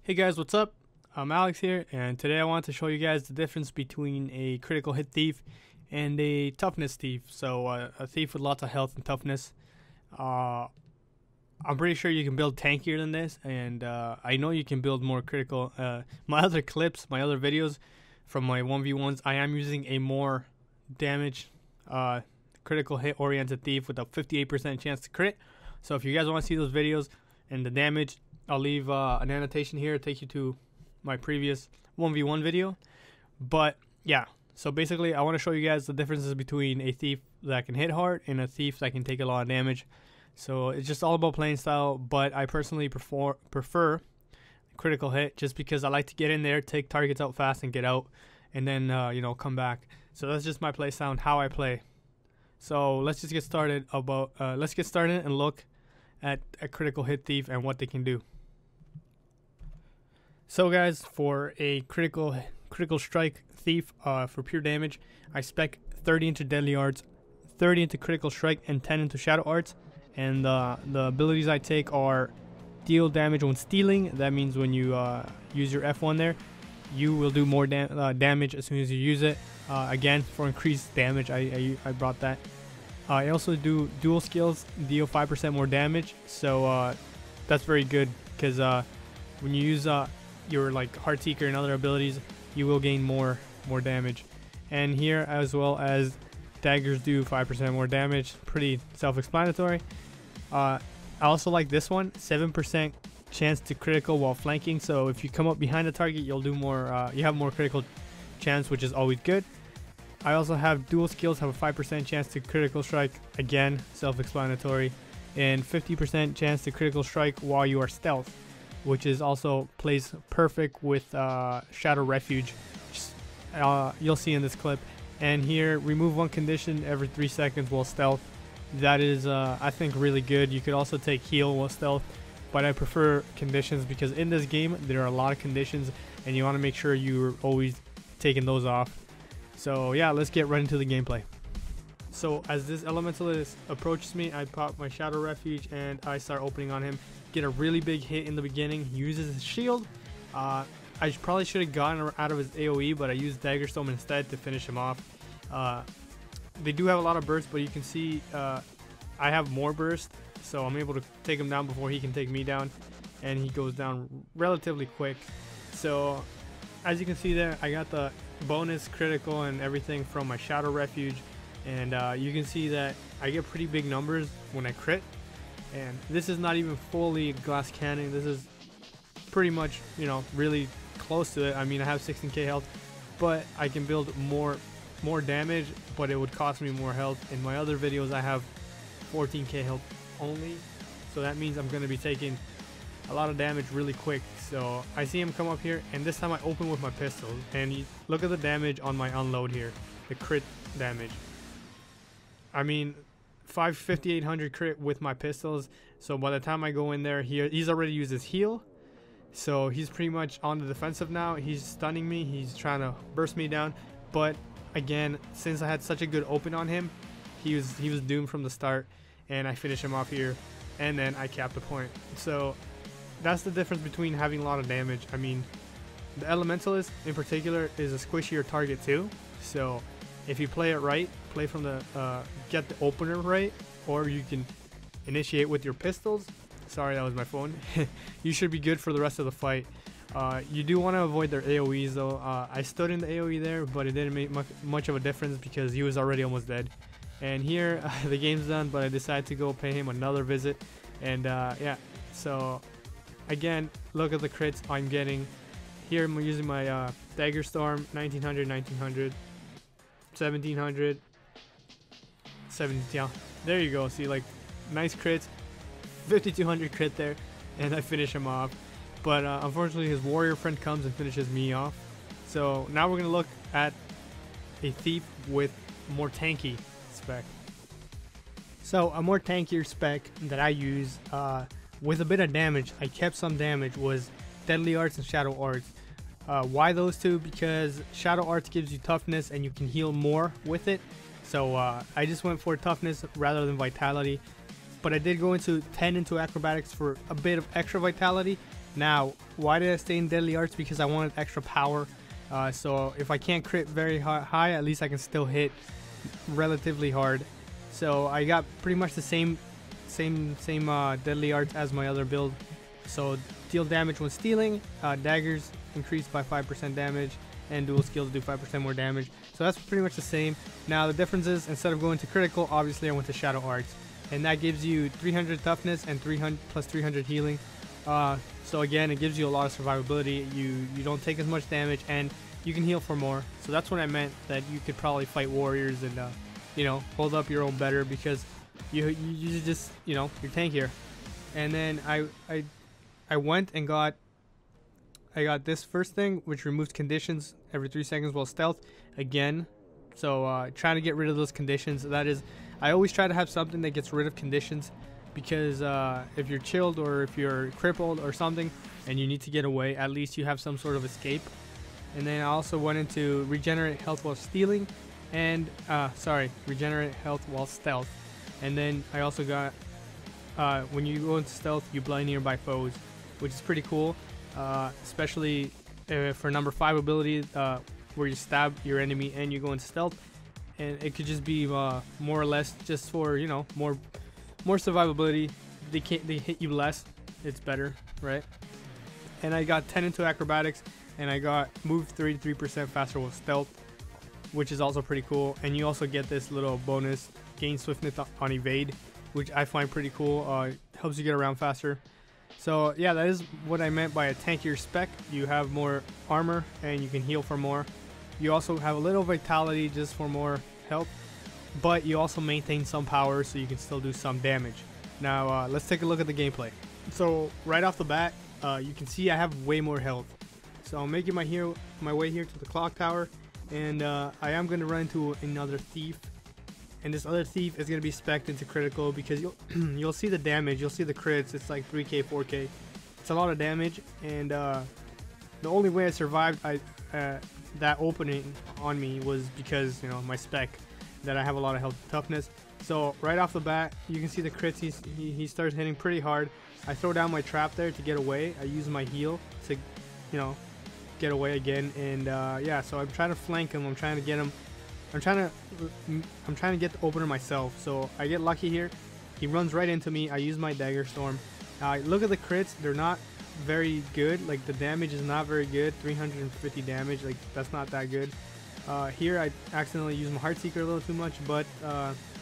Hey guys, what's up? I'm Alex here, and today I want to show you guys the difference between a critical hit thief and a toughness thief. So a thief with lots of health and toughness. I'm pretty sure you can build tankier than this, and I know you can build more critical. My other clips, my other videos from my 1v1s, I am using a more damage critical hit oriented thief with a 58% chance to crit. So if you guys want to see those videos and the damage, I'll leave an annotation here to take you to my previous 1v1 video. But yeah, so basically I want to show you guys the differences between a thief that can hit hard and a thief that can take a lot of damage. So it's just all about playing style, but I personally prefer critical hit just because I like to get in there, take targets out fast and get out, and then come back. So that's just my play style and how I play. So let's just get started and look at a critical hit thief and what they can do. So guys, for a critical strike thief, for pure damage, I spec 30 into deadly arts, 30 into critical strike, and 10 into shadow arts. And the abilities I take are deal damage when stealing. That means when you use your F1 there, you will do more damage as soon as you use it. Again, for increased damage, I brought that. I also do dual skills, deal 5% more damage. So that's very good because when you use your like Heart Seeker and other abilities, you will gain more damage. And here, as well as daggers do 5% more damage, pretty self-explanatory. I also like this one, 7% chance to critical while flanking. So if you come up behind the target, you'll do more. You have more critical chance, which is always good. I also have dual skills, have a 5% chance to critical strike, again self-explanatory, and 50% chance to critical strike while you are stealth, which is also plays perfect with Shadow Refuge. You'll see in this clip. And here, remove one condition every 3 seconds while stealth. That is, I think, really good. You could also take heal while stealth, but I prefer conditions because in this game there are a lot of conditions, and you want to make sure you're always taking those off. So yeah, let's get right into the gameplay. So as this elementalist approaches me, I pop my Shadow Refuge and I start opening on him. Get a really big hit in the beginning. He uses his shield. I probably should have gotten out of his AoE, but I used Dagger Storm instead to finish him off. They do have a lot of burst, but you can see I have more burst, so I'm able to take him down before he can take me down, and he goes down relatively quick. So as you can see there, I got the bonus critical and everything from my Shadow Refuge, and you can see that I get pretty big numbers when I crit. And this is not even fully glass cannon. This is pretty much, really close to it. I mean, I have 16k health, but I can build more damage, but it would cost me more health. In my other videos, I have 14k health only, so that means I'm going to be taking a lot of damage really quick. So I see him come up here, and this time I open with my pistols, and look at the damage on my unload here, the crit damage. I mean, 5,800 crit with my pistols. So by the time I go in there, he's already used his heal, so he's pretty much on the defensive now. He's stunning me, he's trying to burst me down, but again, since I had such a good open on him, he was doomed from the start, and I finish him off here, and then I cap the point. So that's the difference between having a lot of damage. I mean, the Elementalist in particular is a squishier target too, so if you play it right, play from the get the opener right, or you can initiate with your pistols. Sorry, that was my phone. You should be good for the rest of the fight. You do want to avoid their AoEs though. I stood in the AoE there, but it didn't make much of a difference because he was already almost dead. And here, the game's done, but I decided to go pay him another visit. And yeah, so again, look at the crits I'm getting. Here I'm using my Dagger Storm, 1900, 1900, 1700, 17, yeah. There you go, see, like, nice crits, 5200 crit there, and I finish him off. But unfortunately his warrior friend comes and finishes me off. So now we're going to look at a thief with more tanky spec. So a more tankier spec that I use with a bit of damage, I kept some damage, was Deadly Arts and Shadow Arts. Why those two? Because Shadow Arts gives you toughness and you can heal more with it. So I just went for toughness rather than vitality. But I did go into 10 into acrobatics for a bit of extra vitality. Now, why did I stay in deadly arts? Because I wanted extra power. So if I can't crit very high, at least I can still hit relatively hard. So I got pretty much the same deadly arts as my other build. So deal damage when stealing, daggers increase by 5% damage, and dual skills do 5% more damage. So that's pretty much the same. Now the difference is, instead of going to critical, obviously I went to shadow arts, and that gives you 300 toughness and 300 plus 300 healing. So again, it gives you a lot of survivability. You don't take as much damage, and you can heal for more. So that's what I meant, that you could probably fight warriors and you know, hold up your own better, because you just, you know, you're tankier. And then I went and got this first thing, which removes conditions every 3 seconds while stealth again. So trying to get rid of those conditions. That is, I always try to have something that gets rid of conditions, because if you're chilled or if you're crippled or something and you need to get away, at least you have some sort of escape. And then I also went into regenerate health while stealing, and regenerate health while stealth. And then I also got when you go into stealth, you blind nearby foes, which is pretty cool, especially for number 5 ability, where you stab your enemy and you go into stealth. And it could just be more or less just for, you know, more survivability. They hit you less, it's better, right? And I got 10 into acrobatics, and I got move 33% faster with stealth, which is also pretty cool. And you also get this little bonus, gain swiftness on evade, which I find pretty cool. Helps you get around faster. So yeah, that is what I meant by a tankier spec. You have more armor and you can heal for more. You also have a little vitality just for more health, but you also maintain some power, so you can still do some damage. Now let's take a look at the gameplay. So right off the bat, you can see I have way more health. So I'm making my way here to the clock tower, and I am going to run into another thief. And this other thief is going to be spec'd into critical, because you'll see the damage, you'll see the crits. It's like 3k, 4k. It's a lot of damage, and the only way I survived that opening on me was because, you know, my spec, that I have a lot of health and toughness. So right off the bat, you can see the crits. He starts hitting pretty hard. I throw down my trap there to get away. I use my heal to, you know, get away again. And yeah, so I'm trying to flank him. I'm trying to get him. I'm trying to get the opener myself. So I get lucky here. He runs right into me. I use my dagger storm. Look at the crits. They're not very good. Like, the damage is not very good. 350 damage. Like, that's not that good. Here I accidentally used my Heartseeker a little too much, but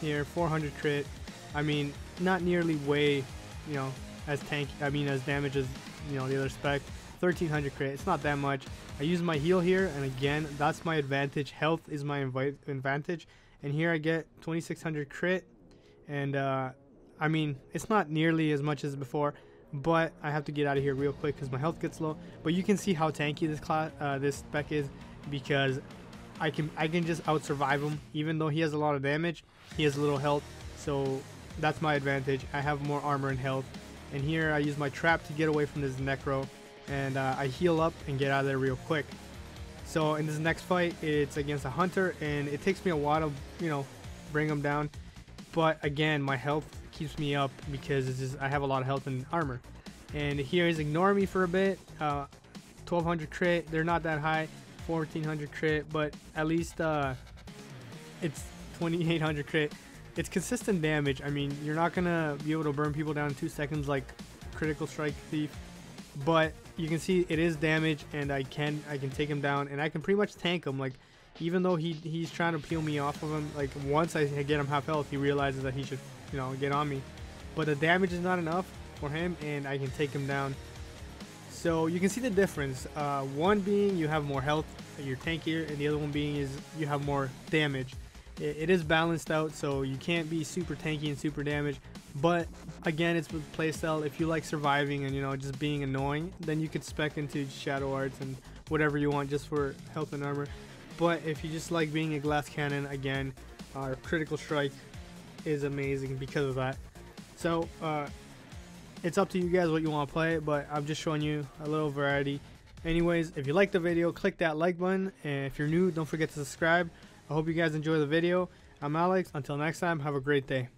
here 400 crit. I mean, not nearly way, you know, as damage as, you know, the other spec. 1300 crit. It's not that much. I use my heal here, and again, that's my advantage. Health is my advantage, and here I get 2600 crit, and I mean, it's not nearly as much as before, but I have to get out of here real quick because my health gets low. But you can see how tanky this spec is, because I can just out survive him. Even though he has a lot of damage, he has a little health, so that's my advantage. I have more armor and health. And here I use my trap to get away from this necro, and I heal up and get out of there real quick. So in this next fight, it's against a hunter, and it takes me a while to, you know, bring him down. But again, my health keeps me up because I have a lot of health and armor. And here he's ignoring me for a bit. 1200 crit. They're not that high. 1400 crit, but at least it's 2800 crit. It's consistent damage. I mean, you're not gonna be able to burn people down in 2 seconds like critical strike thief, but you can see it is damage, and I can take him down, and I can pretty much tank him. Like, even though he's trying to peel me off of him, like, once I get him half health, he realizes that he should, you know, get on me. But the damage is not enough for him, and I can take him down. So you can see the difference. One being you have more health, you're tankier, and the other one being is you have more damage. It is balanced out, so you can't be super tanky and super damage. But again, it's with playstyle. If you like surviving and, you know, just being annoying, then you could spec into shadow arts and whatever you want just for health and armor. But if you just like being a glass cannon, again, critical strike is amazing because of that. So it's up to you guys what you want to play, but I'm just showing you a little variety. Anyways, if you liked the video, click that like button, and if you're new, don't forget to subscribe. I hope you guys enjoy the video. I'm Alex. Until next time, have a great day.